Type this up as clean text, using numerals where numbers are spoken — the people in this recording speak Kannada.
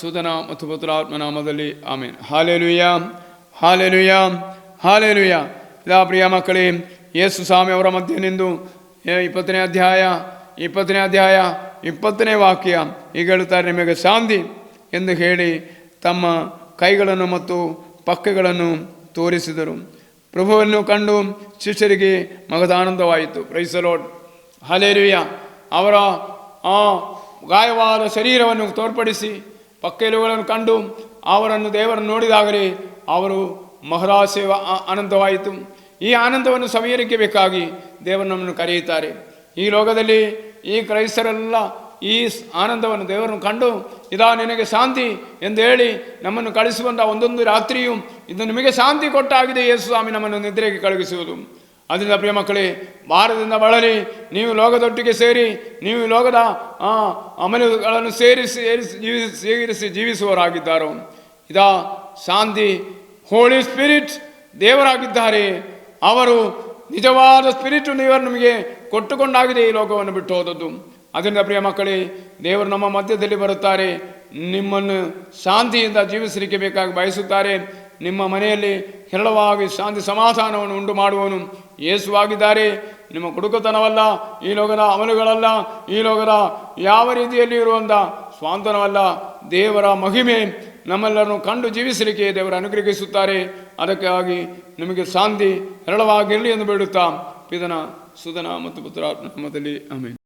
ಸುತನ ಮತ್ತು ಪುತ್ರಾತ್ಮ ನಾಮದಲ್ಲಿ ಆಮೇನ್. Hallelujah, hallelujah, hallelujah. ಇದಾ ಪ್ರಿಯ ಮಕ್ಕಳೇ, ಯೇಸು ಸ್ವಾಮಿ ಅವರ ಮಧ್ಯೆ ನಿಂದು 20ನೇ ಅಧ್ಯಾಯ 20ನೇ ವಾಕ್ಯ ಈಗ ಹೇಳುತ್ತಾರೆ, ನಿಮಗೆ ಶಾಂತಿ ಎಂದು ಹೇಳಿ ತಮ್ಮ ಕೈಗಳನ್ನು ಮತ್ತು ಪಕ್ಕಗಳನ್ನು ತೋರಿಸಿದರು. ಪ್ರಭುವನ್ನು ಕಂಡು ಶಿಷ್ಯರಿಗೆ ಮಗದಾನಂದವಾಯಿತು. Praise the Lord, hallelujah. ಅವರ ಆ ಗಾಯವಾದ ಶರೀರವನ್ನು ತೋರ್ಪಡಿಸಿ ಪಕ್ಕೆಲುಗಳನ್ನು ಕಂಡು ಅವರನ್ನು ದೇವರನ್ನು ನೋಡಿದಾಗಲೇ ಅವರು ಮಹದಾಸೆ ಆನಂದವಾಯಿತು. ಈ ಆನಂದವನ್ನು ಸಮೀರಕ್ಕೆ ಬೇಕಾಗಿ ದೇವರು ನಮ್ಮನ್ನು ಕರೆಯುತ್ತಾರೆ. ಈ ಲೋಕದಲ್ಲಿ ಈ ಕ್ರೈಸ್ತರೆಲ್ಲ ಈ ಆನಂದವನ್ನು ದೇವರನ್ನು ಕಂಡು ಇದಾ ನಿನಗೆ ಶಾಂತಿ ಎಂದು ಹೇಳಿ ನಮ್ಮನ್ನು ಕಳಿಸುವಂಥ ಒಂದೊಂದು ರಾತ್ರಿಯೂ ಇದು ನಿಮಗೆ ಶಾಂತಿ ಕೊಟ್ಟಾಗಿದೆ ಯೇಸು ಸ್ವಾಮಿ ನಮ್ಮನ್ನು ನಿದ್ರೆಗೆ ಕಳುಹಿಸುವುದು. ಅದರಿಂದ ಪ್ರಿಯ ಮಕ್ಕಳೇ, ಭಾರತದಿಂದ ಬಳಲಿ ನೀವು ಲೋಕದೊಟ್ಟಿಗೆ ಸೇರಿ ನೀವು ಲೋಕದ ಅಮಲುಗಳನ್ನು ಸೇರಿಸಿ ಜೀವಿಸುವವರಾಗಿದ್ದಾರೋ, ಇದಾ ಶಾಂತಿ ಹೋಲಿ ಸ್ಪಿರಿಟ್ ದೇವರಾಗಿದ್ದಾರೆ. ಅವರು ನಿಜವಾದ ಸ್ಪಿರಿಟ್ ದೇವರು ನಮಗೆ ಕೊಟ್ಟುಕೊಂಡಾಗಿದೆ ಈ ಲೋಕವನ್ನು ಬಿಟ್ಟು ಹೋದದ್ದು. ಅದರಿಂದ ಪ್ರಿಯ ಮಕ್ಕಳೇ, ದೇವರು ನಮ್ಮ ಮಧ್ಯದಲ್ಲಿ ಬರುತ್ತಾರೆ. ನಿಮ್ಮನ್ನು ಶಾಂತಿಯಿಂದ ಜೀವಿಸಲಿಕ್ಕೆ ಬೇಕಾಗಿ ಬಯಸುತ್ತಾರೆ. ನಿಮ್ಮ ಮನೆಯಲ್ಲಿ ಹೇರಳವಾಗಿ ಶಾಂತಿ ಸಮಾಧಾನವನ್ನು ಉಂಟು ಮಾಡುವವನು ಯೇಸುವಾಗಿದ್ದಾರೆ. ನಿಮ್ಮ ಕುಡುಕತನವಲ್ಲ, ಈ ಲೋಕದ ಅಮಲುಗಳಲ್ಲ, ಈ ಲೋಕದ ಯಾವ ರೀತಿಯಲ್ಲಿ ಇರುವಂಥ ಸ್ವಾಂತನವಲ್ಲ, ದೇವರ ಮಹಿಮೆ ನಮ್ಮೆಲ್ಲರನ್ನು ಕಂಡು ಜೀವಿಸಲಿಕ್ಕೆ ದೇವರು ಅನುಗ್ರಹಿಸುತ್ತಾರೆ. ಅದಕ್ಕಾಗಿ ನಿಮಗೆ ಶಾಂತಿ ಹೇರಳವಾಗಿರಲಿ ಎಂದು ಬೇಡುತ್ತಾ ಪಿತನ ಸುತನ ಮತ್ತು ಪುತ್ರಾತ್ಮ ನಾಮದಲ್ಲಿ ಆಮೆನ್.